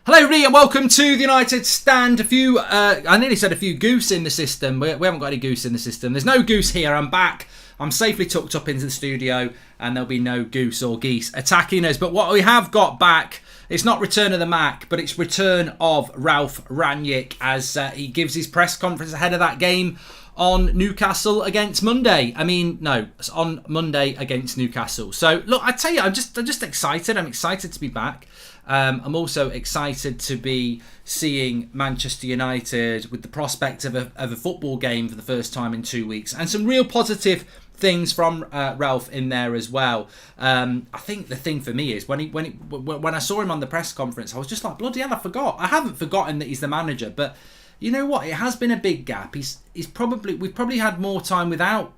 Hello everybody and welcome to the United Stand. I nearly said a few goose in the system. We haven't got any goose in the system. There's no goose here. I'm back. I'm safely tucked up into the studio and there'll be no goose or geese attacking us. But what we have got back, it's not return of the Mac, but it's return of Ralf Rangnick as he gives his press conference ahead of that game on Newcastle against Monday. It's on Monday against Newcastle. So look, I tell you, I'm just excited. I'm excited to be back. I'm also excited to be seeing Manchester United with the prospect of a football game for the first time in 2 weeks, and some real positive things from Ralf in there as well. I think the thing for me is when I saw him on the press conference, I was just like, bloody hell, I forgot. I haven't forgotten that he's the manager, but you know what? It has been a big gap. We've probably had more time without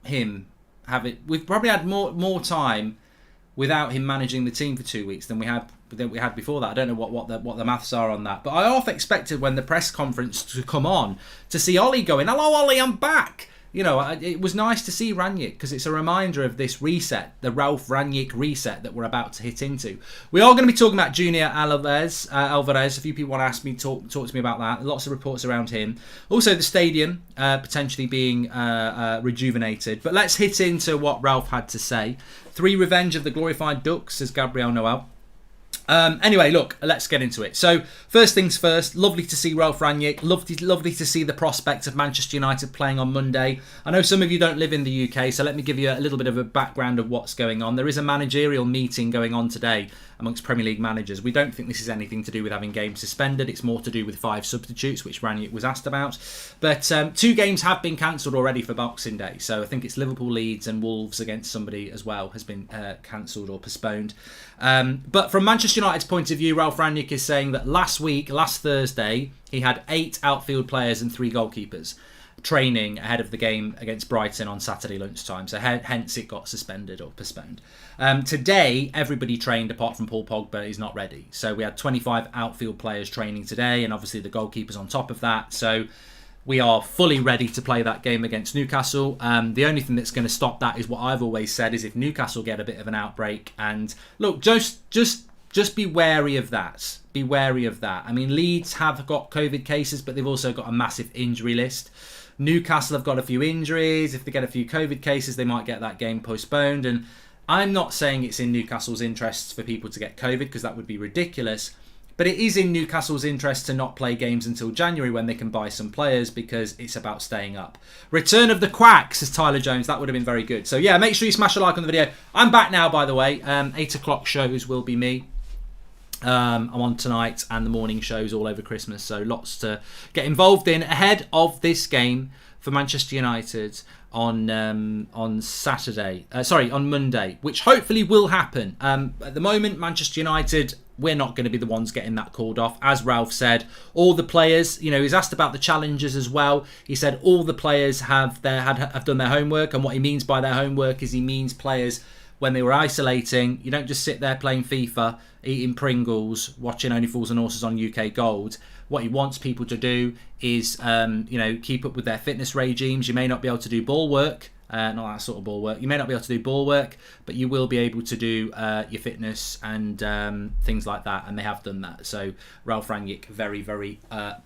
him. We've probably had more time without him managing the team for 2 weeks than we had before that. I don't know what the maths are on that, but I half expected when the press conference to come on to see Ollie going, "Hello Ollie, I'm back." You know, it was nice to see Rangnick because it's a reminder of this reset, the Ralf Rangnick reset that we're about to hit into. We are going to be talking about Junior Alvarez. A few people want to ask me, talk to me about that. Lots of reports around him. Also, the stadium potentially being rejuvenated. But let's hit into what Ralf had to say. 3 revenge of the glorified ducks, says Gabriel Noel. Anyway, look, let's get into it. So, first things first, lovely to see Ralf Rangnick. Lovely to see the prospect of Manchester United playing on Monday. I know some of you don't live in the UK, so let me give you a little bit of a background of what's going on. There is a managerial meeting going on today amongst Premier League managers. We don't think this is anything to do with having games suspended. It's more to do with 5 substitutes, which Rangnick was asked about. But 2 games have been cancelled already for Boxing Day. So I think it's Liverpool, Leeds and Wolves against somebody as well has been cancelled or postponed. But from Manchester United's point of view, Ralf Rangnick is saying that last Thursday, he had 8 outfield players and 3 goalkeepers training ahead of the game against Brighton on Saturday lunchtime. So hence it got suspended or postponed. Today, everybody trained apart from Paul Pogba. He's not ready. So we had 25 outfield players training today and obviously the goalkeepers on top of that. So we are fully ready to play that game against Newcastle. The only thing that's going to stop that is what I've always said is if Newcastle get a bit of an outbreak. And look, just be wary of that. Be wary of that. I mean, Leeds have got COVID cases, but they've also got a massive injury list. Newcastle have got a few injuries. If they get a few COVID cases, they might get that game postponed. And I'm not saying it's in Newcastle's interests for people to get COVID because that would be ridiculous. But it is in Newcastle's interest to not play games until January when they can buy some players because it's about staying up. Return of the Quack, says Tyler Jones. That would have been very good. So yeah, make sure you smash a like on the video. I'm back now, by the way. 8 o'clock shows will be me. I'm on tonight and the morning shows all over Christmas. So lots to get involved in ahead of this game for Manchester United on Monday, which hopefully will happen. At the moment, Manchester United, we're not going to be the ones getting that called off. As Ralf said, all the players, he's asked about the challenges as well. He said all the players have done their homework, and what he means by their homework is he means players when they were isolating. You don't just sit there playing FIFA, eating Pringles, watching Only Fools and Horses on UK Gold. What he wants people to do is, keep up with their fitness regimes. You may not be able to do ball work, not that sort of ball work. You may not be able to do ball work, but you will be able to do your fitness and things like that. And they have done that. So Ralf Rangnick, very, very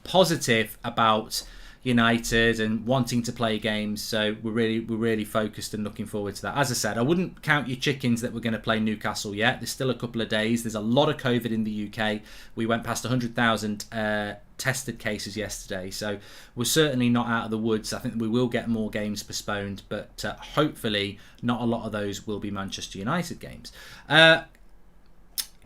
positive about United and wanting to play games. So we're really focused and looking forward to that. As I said, I wouldn't count your chickens that we're going to play Newcastle yet. There's still a couple of days. There's a lot of COVID in the UK. We went past 100,000 tested cases yesterday, so we're certainly not out of the woods. I think we will get more games postponed, but hopefully not a lot of those will be Manchester United games.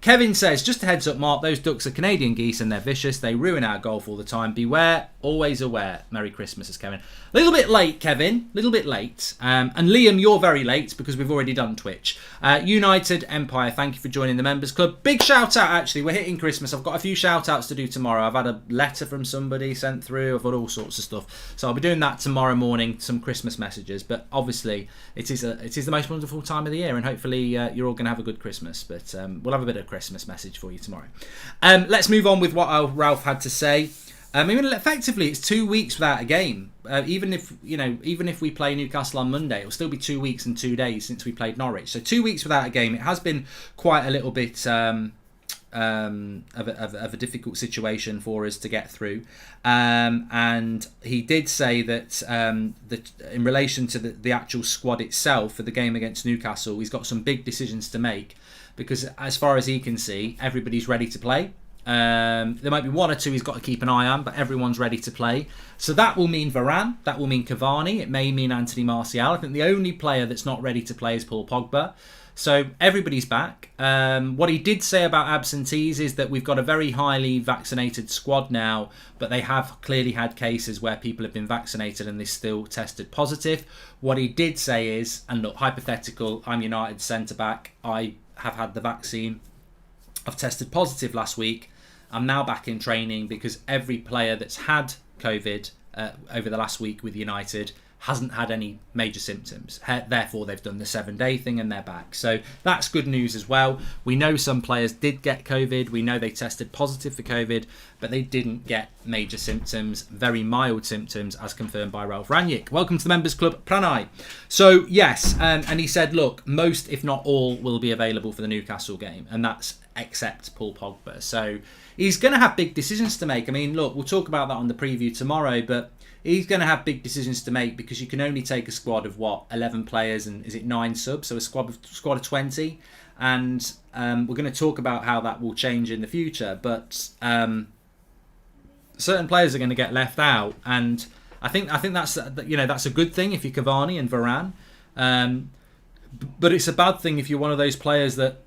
Kevin says, just a heads up, Mark, those ducks are Canadian geese and they're vicious. They ruin our golf all the time. Beware, always aware. Merry Christmas, says Kevin. A little bit late, Kevin. A little bit late. And Liam, you're very late because we've already done Twitch. United Empire, thank you for joining the Members Club. Big shout out, actually. We're hitting Christmas. I've got a few shout outs to do tomorrow. I've had a letter from somebody sent through. I've got all sorts of stuff. So I'll be doing that tomorrow morning, some Christmas messages. But obviously, it is the most wonderful time of the year. And hopefully you're all going to have a good Christmas. But we'll have a bit of Christmas message for you tomorrow. Let's move on with what Ralf had to say. Effectively, it's 2 weeks without a game. Even if we play Newcastle on Monday, it'll still be 2 weeks and 2 days since we played Norwich. So 2 weeks without a game. It has been quite a little bit of a difficult situation for us to get through. And he did say that in relation to the actual squad itself for the game against Newcastle, he's got some big decisions to make, because as far as he can see, everybody's ready to play. There might be one or two he's got to keep an eye on, but everyone's ready to play. So that will mean Varane, that will mean Cavani, it may mean Anthony Martial. I think the only player that's not ready to play is Paul Pogba. So everybody's back. What he did say about absentees is that we've got a very highly vaccinated squad now, but they have clearly had cases where people have been vaccinated and they still tested positive. What he did say is, and look, hypothetical, I'm United's centre-back, I have had the vaccine, I've tested positive last week, I'm now back in training, because every player that's had COVID over the last week with United hasn't had any major symptoms. Therefore, they've done the 7-day thing and they're back. So that's good news as well. We know some players did get COVID. We know they tested positive for COVID, but they didn't get major symptoms, very mild symptoms, as confirmed by Ralph Rangnick. Welcome to the Members Club, Pranay. So, yes, and he said, look, most, if not all, will be available for the Newcastle game, and that's except Paul Pogba. So he's going to have big decisions to make. I mean, look, we'll talk about that on the preview tomorrow, but he's going to have big decisions to make, because you can only take a squad of 11 players, and is it 9 subs? So a squad of 20, and we're going to talk about how that will change in the future. But certain players are going to get left out, and I think that's that's a good thing if you're Cavani and Varane. But it's a bad thing if you're one of those players that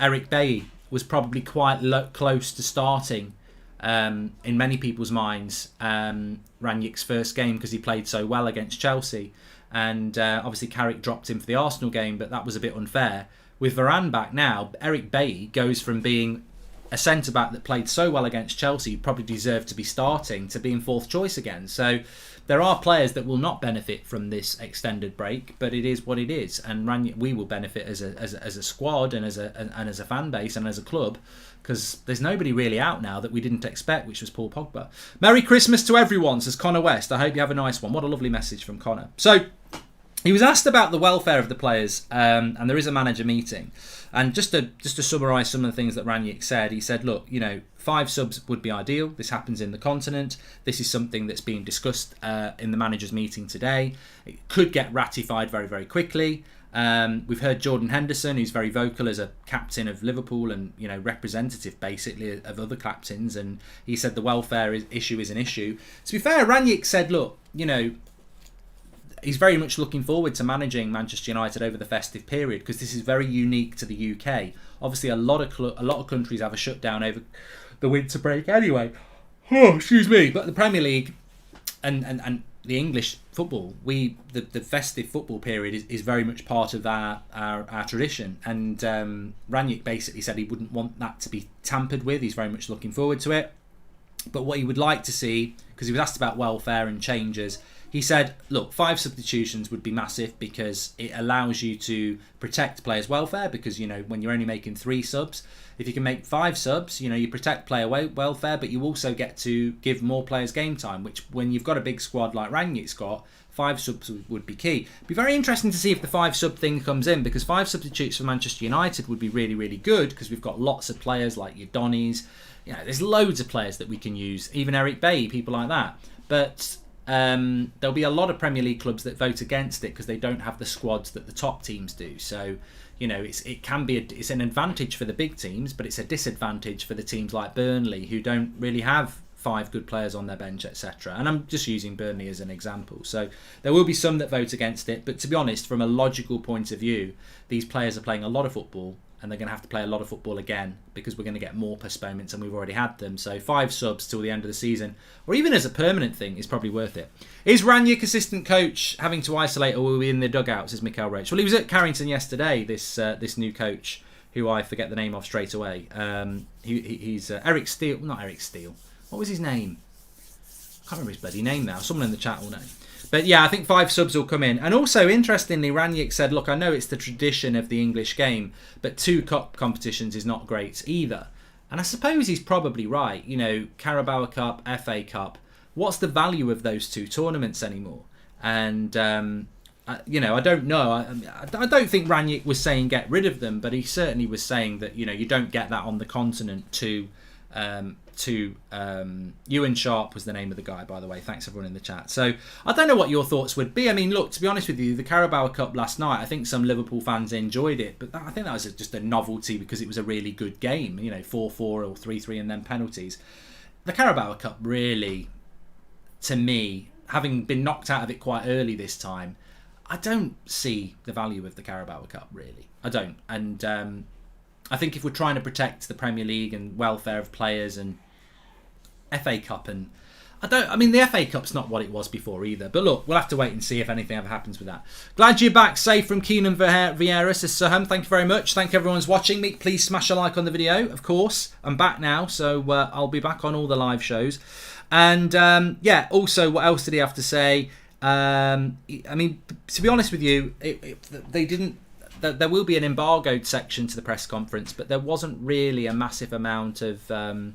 Eric Bailly was probably quite close to starting. In many people's minds, Rangnick's first game, because he played so well against Chelsea, and obviously Carrick dropped him for the Arsenal game, but that was a bit unfair. With Varane back now, Eric Bailly goes from being a centre-back that played so well against Chelsea, probably deserved to be starting, to being fourth choice again. So there are players that will not benefit from this extended break, but it is what it is, and we will benefit as a squad and as a fan base and as a club, because there's nobody really out now that we didn't expect, which was Paul Pogba. Merry Christmas to everyone, says Connor West. I hope you have a nice one. What a lovely message from Connor. So he was asked about the welfare of the players, and there is a manager meeting. And just to summarise some of the things that Rangnick said, he said, look, 5 subs would be ideal. This happens in the continent. This is something that's being discussed in the managers' meeting today. It could get ratified very, very quickly. We've heard Jordan Henderson, who's very vocal as a captain of Liverpool and representative basically of other captains, and he said the welfare issue is an issue. To be fair, Rangnick said, look, he's very much looking forward to managing Manchester United over the festive period, because this is very unique to the UK. Obviously, a lot of countries have a shutdown over the winter break anyway. Oh, excuse me. But the Premier League and the English football, the festive football period is very much part of our tradition. And Rangnick basically said he wouldn't want that to be tampered with. He's very much looking forward to it. But what he would like to see, because he was asked about welfare and changes, he said, look, 5 substitutions would be massive, because it allows you to protect players' welfare, because, when you're only making 3 subs, if you can make 5 subs, you protect player welfare, but you also get to give more players game time, which when you've got a big squad like Rangnick's got, 5 subs would be key. It'd be very interesting to see if the 5 sub thing comes in, because 5 substitutes for Manchester United would be really, really good, because we've got lots of players like your Donnies. There's loads of players that we can use, even Eric Bailly, people like that. But there'll be a lot of Premier League clubs that vote against it, because they don't have the squads that the top teams do. So it's an advantage for the big teams, but it's a disadvantage for the teams like Burnley, who don't really have 5 good players on their bench, etc. And I'm just using Burnley as an example. So there will be some that vote against it, but to be honest, from a logical point of view, these players are playing a lot of football, and they're going to have to play a lot of football again, because we're going to get more postponements, and we've already had them. So 5 subs till the end of the season, or even as a permanent thing, is probably worth it. Is Rangnick assistant coach having to isolate, or will we in the dugout, says Mikael Roach? Well, he was at Carrington yesterday, this new coach, who I forget the name of straight away. He's Eric Steele. Not Eric Steele. What was his name? I can't remember his bloody name now. Someone in the chat will know. But yeah, I think 5 subs will come in. And also, interestingly, Rangnick said, look, I know it's the tradition of the English game, but 2 cup competitions is not great either. And I suppose he's probably right. Carabao Cup, FA Cup. What's the value of those 2 tournaments anymore? And I don't know. I don't think Rangnick was saying get rid of them, but he certainly was saying that you don't get that on the continent. Ewan Sharp was the name of the guy, by the way. Thanks everyone in the chat. So I don't know what your thoughts would be. I mean, look, to be honest with you, the Carabao Cup last night, I think some Liverpool fans enjoyed it, but I think that was just a novelty because it was a really good game. 4-4 or 3-3 and then penalties. The Carabao Cup really, to me, having been knocked out of it quite early this time, I don't see the value of the Carabao Cup, really. I don't. And I think if we're trying to protect the Premier League and welfare of players and FA Cup, and the FA Cup's not what it was before either. But look, we'll have to wait and see if anything ever happens with that. Glad you're back safe from Keenan Vieira, says Saham. Thank you very much. Thank you everyone's watching me. Please smash a like on the video, of course. I'm back now, so I'll be back on all the live shows. And also, what else did he have to say? To be honest with you, they didn't. There will be an embargoed section to the press conference, but there wasn't really a massive amount of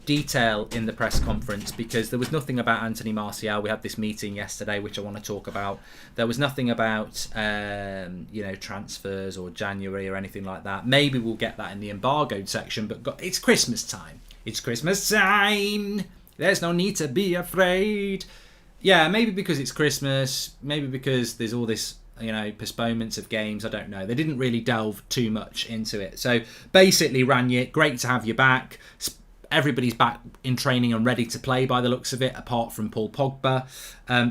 detail in the press conference because there was nothing about Anthony Martial. We had this meeting yesterday, which I want to talk about. There was nothing about transfers or January or anything like that. Maybe we'll get that in the embargoed section, but it's Christmas time. It's Christmas time. There's no need to be afraid. Yeah, maybe because it's Christmas, maybe because there's all this, postponements of games. I don't know. They didn't really delve too much into it. So basically, Rangnick, great to have you back. Everybody's back in training and ready to play by the looks of it, apart from Paul Pogba.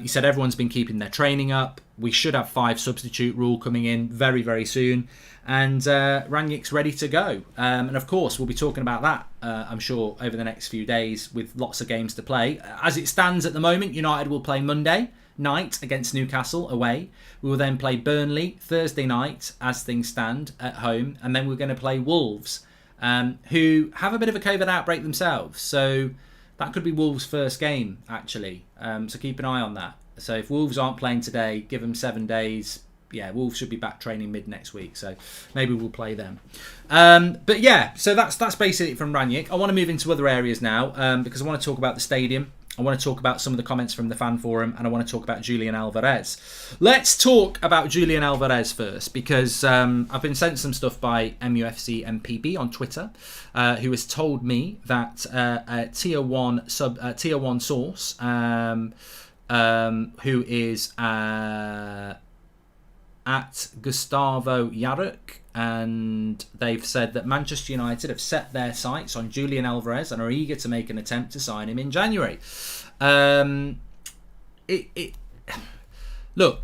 He said everyone's been keeping their training up. We should have 5 substitute rule coming in very, very soon. And Rangnick's ready to go. And of course, we'll be talking about that, I'm sure, over the next few days with lots of games to play. As it stands at the moment, United will play Monday night against Newcastle away. We will then play Burnley Thursday night as things stand at home. And then we're going to play Wolves, who have a bit of a COVID outbreak themselves. So that could be Wolves' first game, actually. So keep an eye on that. So if Wolves aren't playing today, give them 7 days. Yeah, Wolves should be back training mid next week, so maybe we'll play them. But yeah, so that's basically it from Rangnick. I want to move into other areas now because I want to talk about the stadium. I want to talk about some of the comments from the fan forum, and I want to talk about Julian Alvarez. Let's talk about Julian Alvarez first because I've been sent some stuff by MUFC MPB on Twitter, who has told me that a tier one source, who is at Gustavo Yaruk, and they've said that Manchester United have set their sights on Julian Alvarez and are eager to make an attempt to sign him in January. Look,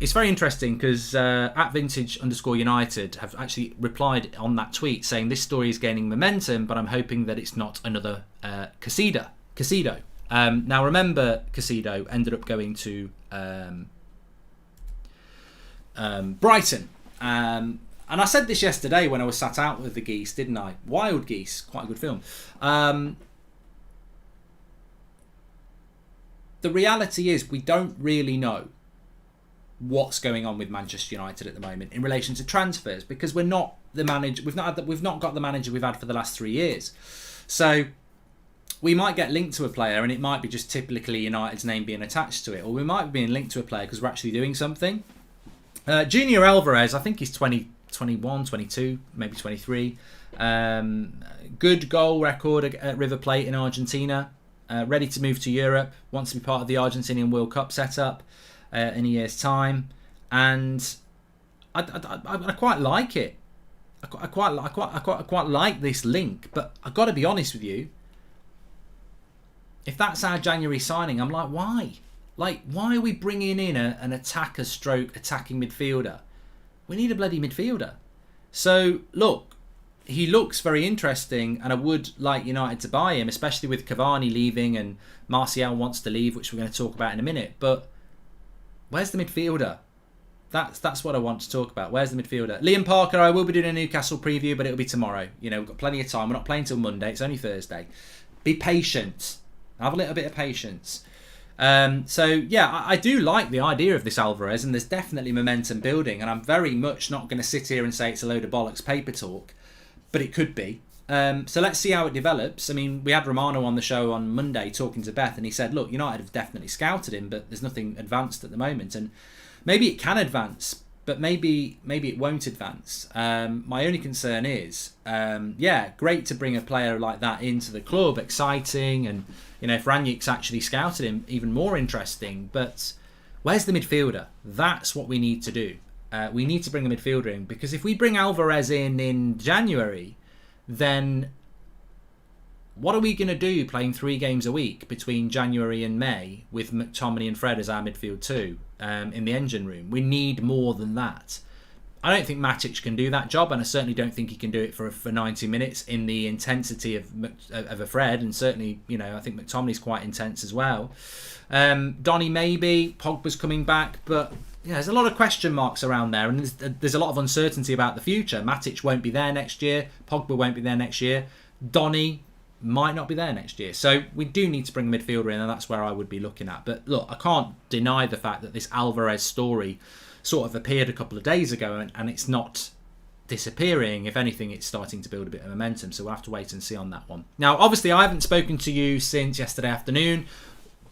it's very interesting because at _Vintage_United have actually replied on that tweet saying this story is gaining momentum, but I'm hoping that it's not another Casido. Now remember, Casido ended up going to Brighton, and I said this yesterday when I was sat out with the geese, didn't I? Wild Geese, quite a good film. The reality is we don't really know what's going on with Manchester United at the moment in relation to transfers because we're not the manager. We've not got the manager we've had for the last 3 years. So we might get linked to a player and it might be just typically United's name being attached to it, or we might be being linked to a player because we're actually doing something. Junior Alvarez, I think he's 21, 22, maybe 23. Good goal record at River Plate in Argentina. Ready to move to Europe. Wants to be part of the Argentinian World Cup setup in a year's time. And I quite like it. I quite like this link. But I've got to be honest with you. If that's our January signing, I'm like, why? Like, why are we bringing in an attacker stroke attacking midfielder? We need a bloody midfielder. So, look, he looks very interesting and I would like United to buy him, especially with Cavani leaving and Martial wants to leave, which we're going to talk about in a minute. But where's the midfielder? That's what I want to talk about. Where's the midfielder? Liam Parker, I will be doing a Newcastle preview, but it'll be tomorrow. We've got plenty of time. We're not playing till Monday. It's only Thursday. Be patient. Have a little bit of patience. I do like the idea of this Alvarez, and there's definitely momentum building, and I'm very much not going to sit here and say it's a load of bollocks paper talk, but it could be. So let's see how it develops. I mean, we had Romano on the show on Monday talking to Beth, and he said, look, United have definitely scouted him, but there's nothing advanced at the moment. And maybe it can advance, but maybe it won't advance. My only concern is, great to bring a player like that into the club, exciting, and if Rangnick's actually scouted him, even more interesting. But where's the midfielder? That's what we need to do. We need to bring a midfielder in, because if we bring Alvarez in January, then what are we going to do playing 3 games a week between January and May with McTominay and Fred as our midfield too in the engine room? We need more than that. I don't think Matic can do that job, and I certainly don't think he can do it for 90 minutes in the intensity of a Fred, and certainly, I think McTominay's quite intense as well. Donny maybe, Pogba's coming back, but there's a lot of question marks around there, and there's a lot of uncertainty about the future. Matic won't be there next year, Pogba won't be there next year, Donny might not be there next year. So we do need to bring a midfielder in, and that's where I would be looking at. But look, I can't deny the fact that this Alvarez story sort of appeared a couple of days ago, and it's not disappearing. If anything, it's starting to build a bit of momentum, so we'll have to wait and see on that one. Now, obviously, I haven't spoken to you since yesterday afternoon,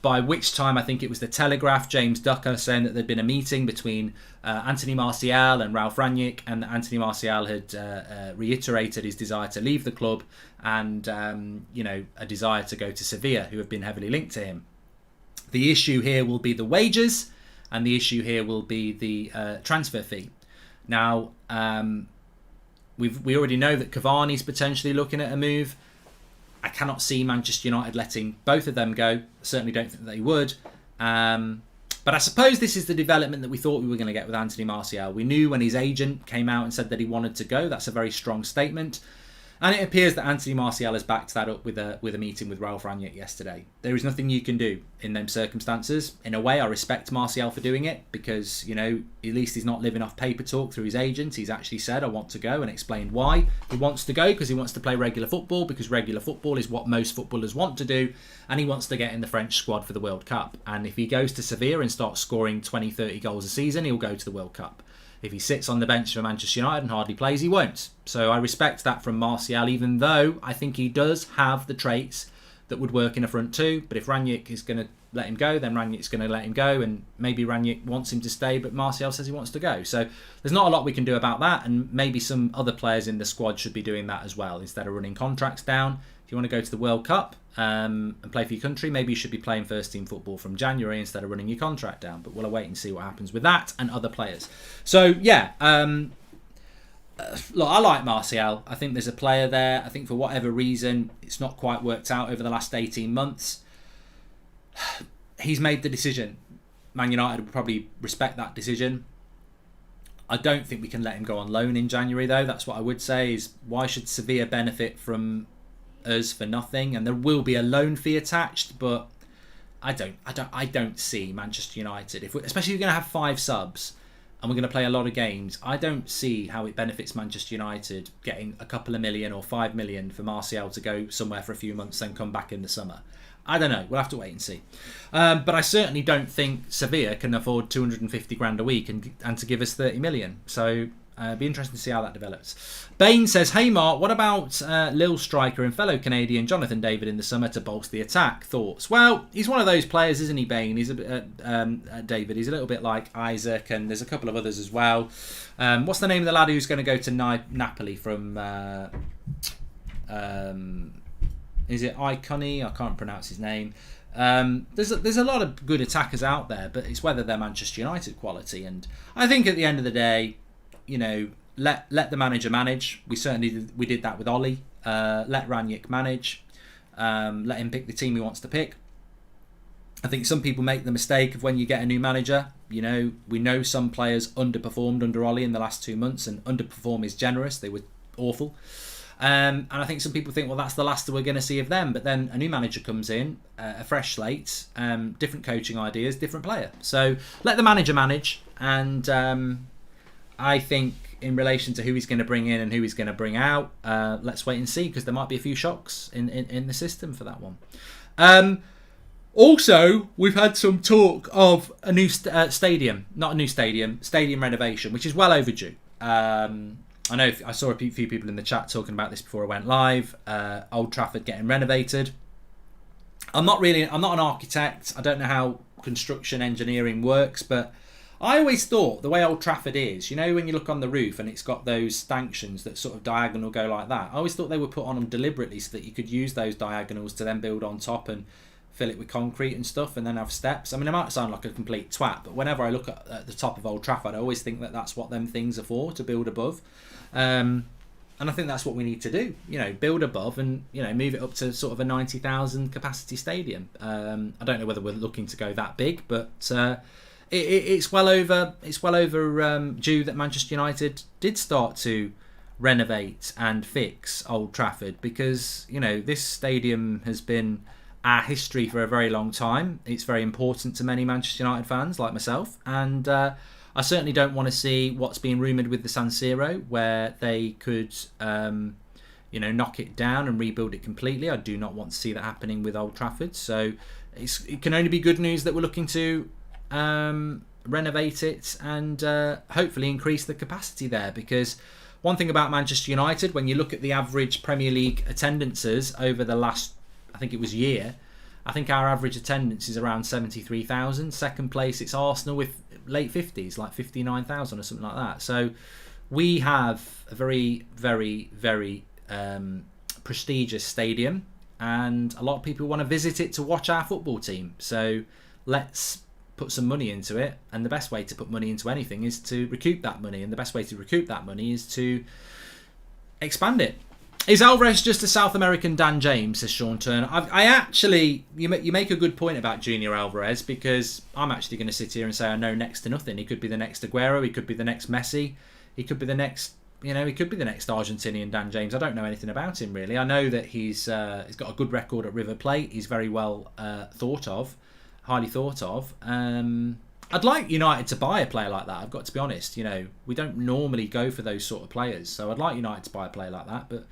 by which time I think it was the Telegraph, James Ducker, saying that there'd been a meeting between Anthony Martial and Ralph Rangnick, and Anthony Martial had reiterated his desire to leave the club and a desire to go to Sevilla, who have been heavily linked to him. The issue here will be the wages, and the issue here will be the transfer fee. Now, we already know that Cavani's potentially looking at a move. I cannot see Manchester United letting both of them go. Certainly don't think they would. But I suppose this is the development that we thought we were going to get with Anthony Martial. We knew when his agent came out and said that he wanted to go. That's a very strong statement. And it appears that Anthony Martial has backed that up with a meeting with Ralph Rangnick yesterday. There is nothing you can do in them circumstances. In a way, I respect Martial for doing it, because, at least he's not living off paper talk through his agent. He's actually said, I want to go, and explained why he wants to go, because he wants to play regular football, because regular football is what most footballers want to do, and he wants to get in the French squad for the World Cup. And if he goes to Sevilla and starts scoring 20, 30 goals a season, he'll go to the World Cup. If he sits on the bench for Manchester United and hardly plays, he won't. So I respect that from Martial, even though I think he does have the traits that would work in a front two. But if Rangnick is going to let him go, then Rangnick's going to let him go. And maybe Rangnick wants him to stay, but Martial says he wants to go. So there's not a lot we can do about that. And maybe some other players in the squad should be doing that as well. Instead of running contracts down, if you want to go to the World Cup and play for your country, maybe you should be playing first team football from January instead of running your contract down. But we'll wait and see what happens with that and other players. So look, I like Martial. I think there's a player there. I think for whatever reason, it's not quite worked out over the last 18 months. He's made the decision. Man United will probably respect that decision. I don't think we can let him go on loan in January, though. That's what I would say, is why should Sevilla benefit from us for nothing? And there will be a loan fee attached, but I don't see Manchester United, especially if we're going to have 5 subs and we're going to play a lot of games. I don't see how it benefits Manchester United getting a couple of million or 5 million for Martial to go somewhere for a few months and come back in the summer. I don't know. We'll have to wait and see. But I certainly don't think Sevilla can afford 250 grand a week and to give us 30 million. So it'd be interesting to see how that develops. Bain says, hey Mark, what about Lille striker and fellow Canadian Jonathan David in the summer to bolster the attack? Thoughts? Well, he's one of those players, isn't he, Bain? He's a bit, David. He's a little bit like Isaac, and there's a couple of others as well. What's the name of the lad who's going to go to Napoli from... is it Iconi? I can't pronounce his name. There's a lot of good attackers out there, but it's whether they're Manchester United quality. And I think at the end of the day, let the manager manage. We did that with Ollie. Let Rangnick manage. Let him pick the team he wants to pick. I think some people make the mistake of when you get a new manager. We know some players underperformed under Ollie in the last 2 months, and underperform is generous. They were awful. And I think some people think, well, that's the last that we're going to see of them. But then a new manager comes in, a fresh slate, different coaching ideas, different player. So let the manager manage. And I think in relation to who he's going to bring in and who he's going to bring out, let's wait and see, because there might be a few shocks in the system for that one. Also, we've had some talk of a new stadium renovation, which is well overdue. I know I saw a few people in the chat talking about this before I went live. Old Trafford getting renovated. I'm not an architect. I don't know how construction engineering works, but I always thought the way Old Trafford is, you know, when you look on the roof and it's got those stanchions that sort of diagonal go like that. I always thought they were put on them deliberately so that you could use those diagonals to then build on top and fill it with concrete and stuff and then have steps. I mean, I might sound like a complete twat, but whenever I look at the top of Old Trafford, I always think that that's what them things are for, to build above. And I think that's what we need to do, you know, build above and, you know, move it up to sort of a 90,000 capacity stadium. I don't know whether we're looking to go that big, but it's well over due that Manchester United did start to renovate and fix Old Trafford, because, you know, this stadium has been our history for a very long time. It's very important to many Manchester United fans like myself, and I certainly don't want to see what's being rumoured with the San Siro, where they could you know, knock it down and rebuild it completely. I do not want to see that happening with Old Trafford. So it can only be good news that we're looking to renovate it and hopefully increase the capacity there, because one thing about Manchester United, when you look at the average Premier League attendances over the last, I think it was year, I think our average attendance is around 73,000. Second place, it's Arsenal with late 50s, like 59,000 or something like that. So we have a very, very, very prestigious stadium, and a lot of people want to visit it to watch our football team. So let's put some money into it, and the best way to put money into anything is to recoup that money, and the best way to recoup that money is to expand it. Is Alvarez just a South American Dan James, says Sean Turner? I actually, you make a good point about Junior Alvarez, because I'm actually going to sit here and say I know next to nothing. He could be the next Aguero, he could be the next Messi, he could be the next, you know, he could be the next Argentinian Dan James. I don't know anything about him really. I know that he's got a good record at River Plate. He's very well highly thought of. I'd like United to buy a player like that. I've got to be honest. You know, we don't normally go for those sort of players, so I'd like United to buy a player like that, but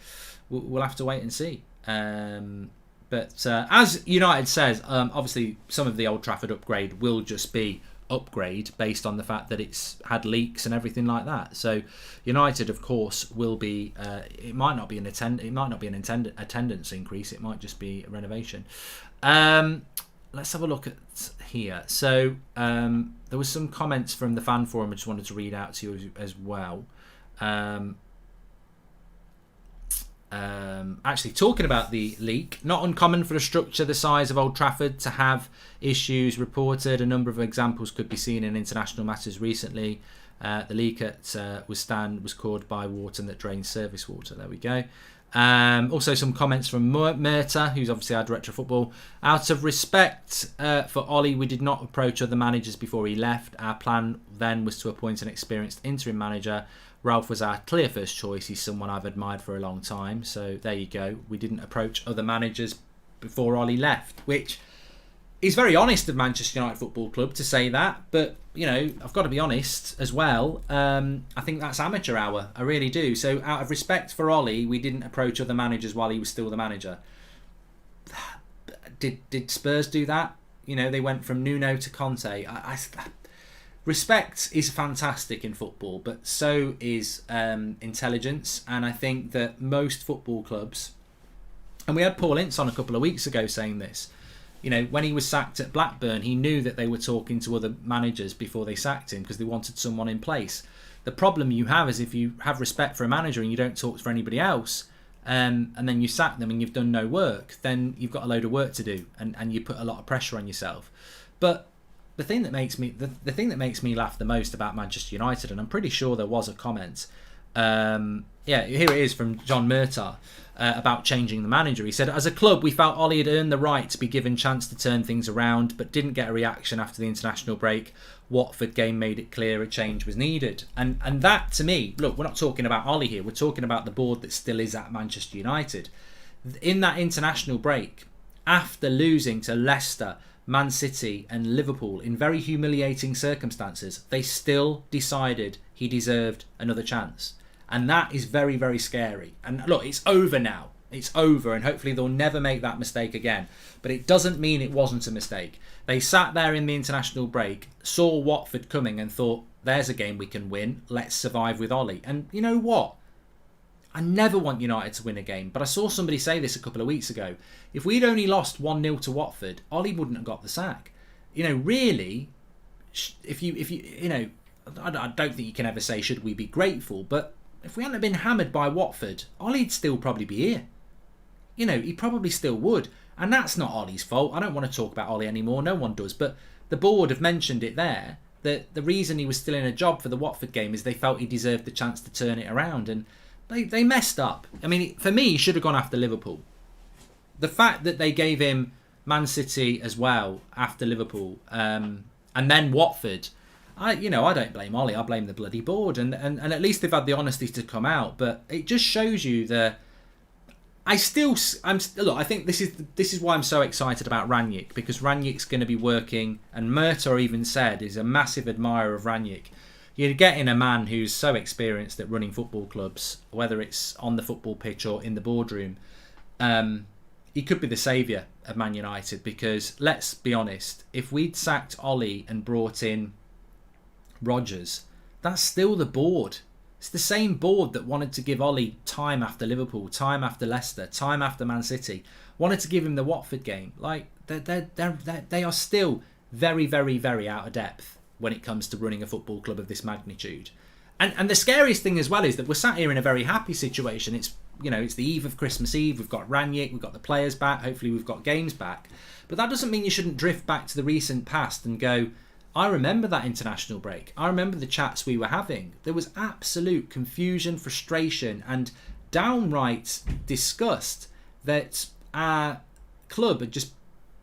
we'll have to wait and see. But as United says, obviously some of the Old Trafford upgrade will just be upgrade based on the fact that it's had leaks and everything like that. So United, of course, will be. It might not be an attendance increase. It might just be a renovation. Let's have a look at here. So there was some comments from the fan forum I just wanted to read out to you as well. Actually, talking about the leak, not uncommon for a structure the size of Old Trafford to have issues reported. A number of examples could be seen in international matters recently. The leak at West Stand was caused by water that drains service water. There we go. Also some comments from Murta, who's obviously our director of football. Out of respect for Ollie, we did not approach other managers before he left. Our plan then was to appoint an experienced interim manager. Ralph was our clear first choice. He's someone I've admired for a long time. So there you go. We didn't approach other managers before Ollie left, which is very honest of Manchester United Football Club to say that. But, you know, I've got to be honest as well. I think that's amateur hour. I really do. So out of respect for Ollie, we didn't approach other managers while he was still the manager. Did Spurs do that? You know, they went from Nuno to Conte. Respect is fantastic in football, but so is intelligence. And I think that most football clubs, and we had Paul Ince on a couple of weeks ago saying this, you know, when he was sacked at Blackburn, he knew that they were talking to other managers before they sacked him because they wanted someone in place. The problem you have is if you have respect for a manager and you don't talk for anybody else, and then you sack them and you've done no work, then you've got a load of work to do, and you put a lot of pressure on yourself. But the thing that makes me laugh the most about Manchester United, and I'm pretty sure there was a comment, here it is from John Murtaugh, about changing the manager. He said, as a club, we felt Ollie had earned the right to be given chance to turn things around, but didn't get a reaction after the international break. Watford game made it clear a change was needed. And that, to me, look, we're not talking about Ollie here. We're talking about the board that still is at Manchester United. In that international break, after losing to Leicester, Man City and Liverpool in very humiliating circumstances, they still decided he deserved another chance. And that is very, very scary. And look, it's over now. It's over, and hopefully they'll never make that mistake again. But it doesn't mean it wasn't a mistake. They sat there in the international break, saw Watford coming and thought, there's a game we can win. Let's survive with Ollie. And you know what? I never want United to win a game, but I saw somebody say this a couple of weeks ago. If we'd only lost 1-0 to Watford, Ollie wouldn't have got the sack. You know, really, if you I don't think you can ever say should we be grateful, but if we hadn't been hammered by Watford, Ollie'd still probably be here. He probably still would. And that's not Ollie's fault. I don't want to talk about Ollie anymore. No one does. But the board have mentioned it there, that the reason he was still in a job for the Watford game is they felt he deserved the chance to turn it around. And they messed up. I mean, for me, he should have gone after Liverpool. The fact that they gave him Man City as well after Liverpool, and then Watford, I don't blame Ollie. I blame the bloody board. And at least they've had the honesty to come out. But it just shows you I think this is why I'm so excited about Rangnick, because Rangnick's going to be working, and Murtaugh even said is a massive admirer of Rangnick. You're getting a man who's so experienced at running football clubs, whether it's on the football pitch or in the boardroom. He could be the saviour of Man United, because let's be honest, if we'd sacked Ollie and brought in Rodgers, that's still the board. It's the same board that wanted to give Ollie time after Liverpool, time after Leicester, time after Man City, wanted to give him the Watford game. Like, they are still very, very, very out of depth when it comes to running a football club of this magnitude. And the scariest thing as well is that we're sat here in a very happy situation. It's the eve of Christmas Eve. We've got Rangnick, we've got the players back. Hopefully we've got games back. But that doesn't mean you shouldn't drift back to the recent past and go, I remember that international break. I remember the chats we were having. There was absolute confusion, frustration, and downright disgust that our club had just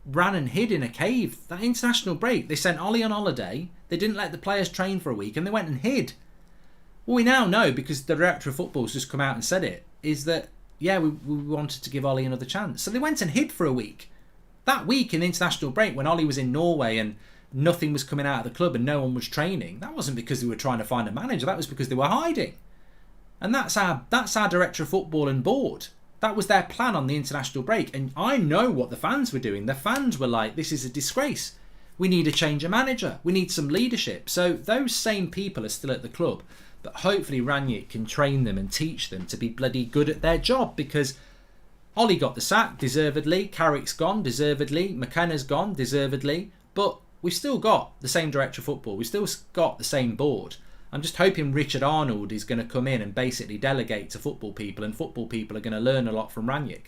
ran and hid in a cave. That international break, they sent Ollie on holiday, they didn't let the players train for a week, and they went and hid. Well, we now know, because the director of football's just come out and said it, is that, we wanted to give Ollie another chance. So they went and hid for a week. That week in the international break, when Ollie was in Norway and nothing was coming out of the club and no one was training, that wasn't because they were trying to find a manager, that was because they were hiding. And that's our director of football and board. That was their plan on the international break. And I know what the fans were doing. The fans were like, this is a disgrace. We need a change of manager. We need some leadership. So those same people are still at the club. But hopefully Rangnick can train them and teach them to be bloody good at their job, because Ollie got the sack, deservedly. Carrick's gone, deservedly. McKenna's gone, deservedly. But we've still got the same director of football. We've still got the same board. I'm just hoping Richard Arnold is going to come in and basically delegate to football people, and football people are going to learn a lot from Rangnick.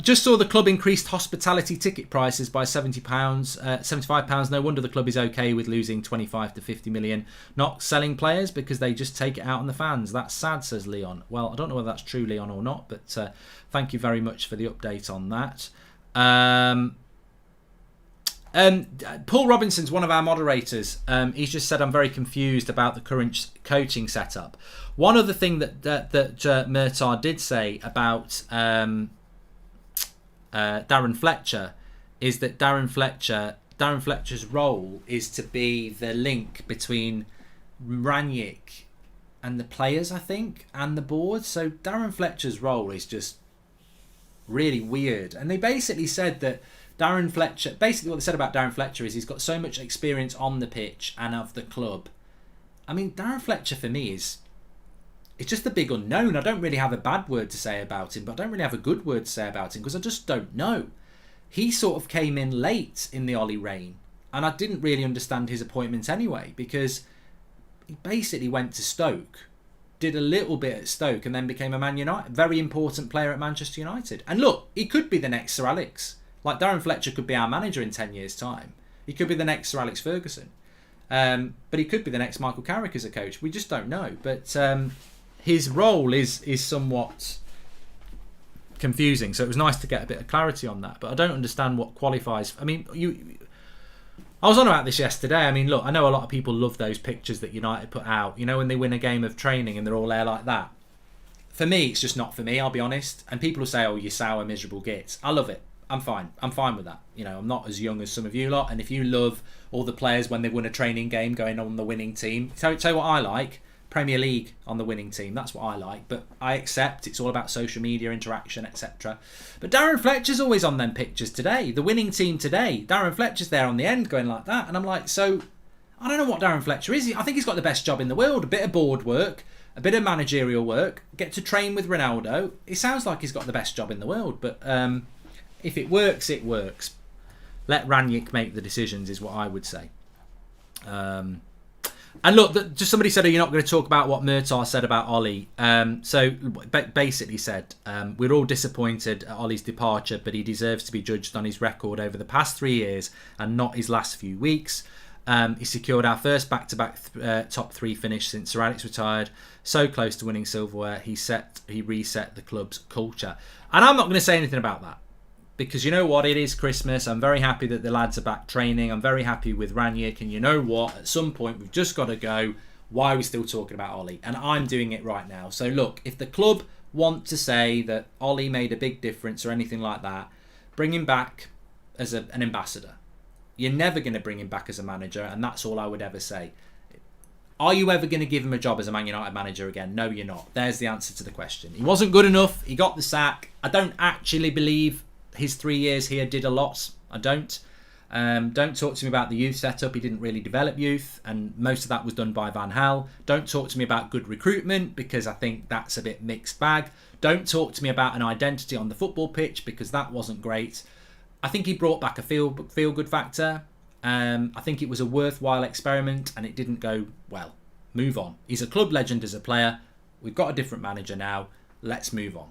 Just saw the club increased hospitality ticket prices by £70, £75. No wonder the club is okay with losing 25 to 50 million, not selling players, because they just take it out on the fans. That's sad, says Leon. Well, I don't know whether that's true, Leon, or not, but thank you very much for the update on that. Paul Robinson's one of our moderators. He's just said, I'm very confused about the current coaching setup. One other thing that Murtaugh did say about Darren Fletcher is that Darren Fletcher's role is to be the link between Rangnick and the players, I think, and the board. So Darren Fletcher's role is just really weird. And they basically said that Darren Fletcher, basically what they said about Darren Fletcher is he's got so much experience on the pitch and of the club. I mean, Darren Fletcher for me it's just a big unknown. I don't really have a bad word to say about him, but I don't really have a good word to say about him because I just don't know. He sort of came in late in the Ollie reign, and I didn't really understand his appointment anyway, because he basically went to Stoke, did a little bit at Stoke, and then became a Man United, very important player at Manchester United. And look, he could be the next Sir Alex. Like, Darren Fletcher could be our manager in 10 years' time. He could be the next Sir Alex Ferguson. But he could be the next Michael Carrick as a coach. We just don't know. But his role is somewhat confusing. So it was nice to get a bit of clarity on that. But I don't understand what qualifies. I mean, I was on about this yesterday. I mean, look, I know a lot of people love those pictures that United put out. You know, when they win a game of training and they're all there like that. For me, it's just not for me, I'll be honest. And people will say, oh, you sour, miserable gits. I love it. I'm fine. I'm fine with that. You know, I'm not as young as some of you lot. And if you love all the players when they win a training game going on the winning team, tell you what I like. Premier League on the winning team. That's what I like. But I accept it's all about social media interaction, etc. But Darren Fletcher's always on them pictures today. The winning team today. Darren Fletcher's there on the end going like that. And I'm like, so I don't know what Darren Fletcher is. I think he's got the best job in the world. A bit of board work, a bit of managerial work, get to train with Ronaldo. It sounds like he's got the best job in the world. But if it works, it works. Let Rangnick make the decisions is what I would say. And look, just somebody said, "Are you not going to talk about what Murtaugh said about Ollie?" So basically said, "We're all disappointed at Ollie's departure, but he deserves to be judged on his record over the past 3 years and not his last few weeks. He secured our first back-to-back top 3 finish since Sir Alex retired. So close to winning silverware. He reset the club's culture." And I'm not going to say anything about that. Because you know what, it is Christmas. I'm very happy that the lads are back training. I'm very happy with Rangnick. And you know what, at some point we've just got to go. Why are we still talking about Ollie? And I'm doing it right now. So look, if the club want to say that Ollie made a big difference or anything like that, bring him back as an ambassador. You're never going to bring him back as a manager, and that's all I would ever say. Are you ever going to give him a job as a Man United manager again? No, you're not. There's the answer to the question. He wasn't good enough. He got the sack. I don't actually believe his 3 years here did a lot. I don't. Don't talk to me about the youth setup. He didn't really develop youth, and most of that was done by Van Gaal. Don't talk to me about good recruitment, because I think that's a bit mixed bag. Don't talk to me about an identity on the football pitch, because that wasn't great. I think he brought back a feel-good factor. I think it was a worthwhile experiment, and it didn't go well. Move on. He's a club legend as a player. We've got a different manager now. Let's move on.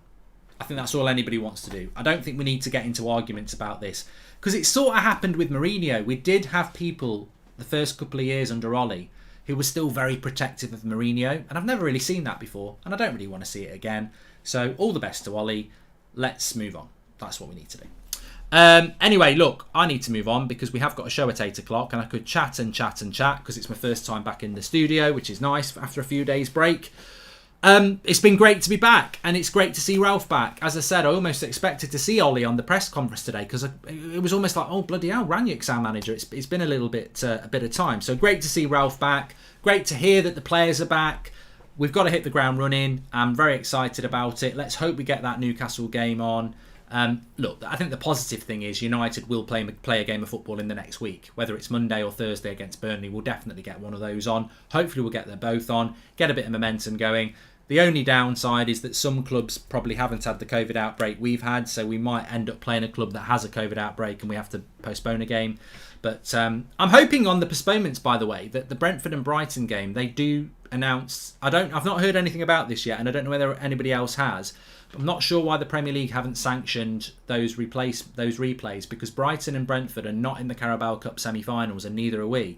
I think that's all anybody wants to do. I don't think we need to get into arguments about this, because it sort of happened with Mourinho. We did have people the first couple of years under Ollie who were still very protective of Mourinho, and I've never really seen that before, and I don't really want to see it again. So all the best to Ollie. Let's move on. That's what we need to do. Anyway, look, I need to move on because we have got a show at 8 o'clock, and I could chat because it's my first time back in the studio, which is nice after a few days break. It's been great to be back, and it's great to see Ralph back. As I said, I almost expected to see Ollie on the press conference today, because it was almost like, oh bloody hell, Rangnick's our manager. It's been a bit of time. So great to see Ralph back. Great to hear that the players are back. We've got to hit the ground running. I'm very excited about it. Let's hope we get that Newcastle game on. Look, I think the positive thing is United will play a game of football in the next week. Whether it's Monday or Thursday against Burnley, we'll definitely get one of those on. Hopefully we'll get them both on, get a bit of momentum going. The only downside is that some clubs probably haven't had the COVID outbreak we've had, so we might end up playing a club that has a COVID outbreak and we have to postpone a game. But I'm hoping on the postponements, by the way, that the Brentford and Brighton game, they do announce. I've not heard anything about this yet, and I don't know whether anybody else has. I'm not sure why the Premier League haven't sanctioned those replays, because Brighton and Brentford are not in the Carabao Cup semi-finals, and neither are we.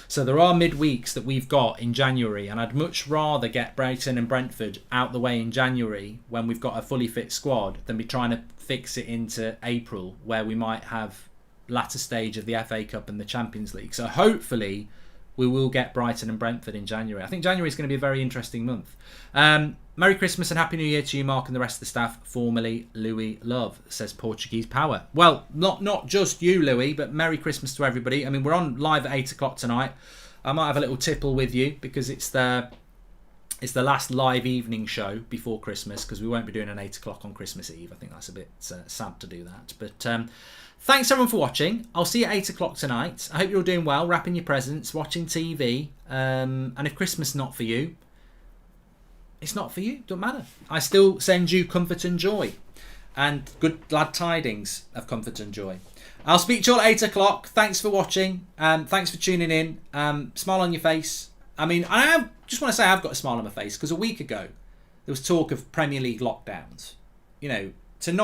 So there are midweeks that we've got in January, and I'd much rather get Brighton and Brentford out the way in January when we've got a fully fit squad than be trying to fix it into April, where we might have latter stage of the FA Cup and the Champions League. So hopefully we will get Brighton and Brentford in January. I think January is going to be a very interesting month. Merry Christmas and Happy New Year to you, Mark, and the rest of the staff. Formerly Louis Love, says Portuguese Power. Well, not just you, Louis, but Merry Christmas to everybody. I mean, we're on live at 8 o'clock tonight. I might have a little tipple with you because it's the last live evening show before Christmas, because we won't be doing an 8 o'clock on Christmas Eve. I think that's a bit sad to do that. But thanks everyone for watching. I'll see you at 8 o'clock tonight. I hope you're all doing well, wrapping your presents, watching TV. And if Christmas is not for you, it's not for you. Don't matter. I still send you comfort and joy, and good glad tidings of comfort and joy. I'll speak to you all at 8 o'clock. Thanks for watching. Thanks for tuning in. Smile on your face. I mean, just want to say I've got a smile on my face, because a week ago there was talk of Premier League lockdowns. To not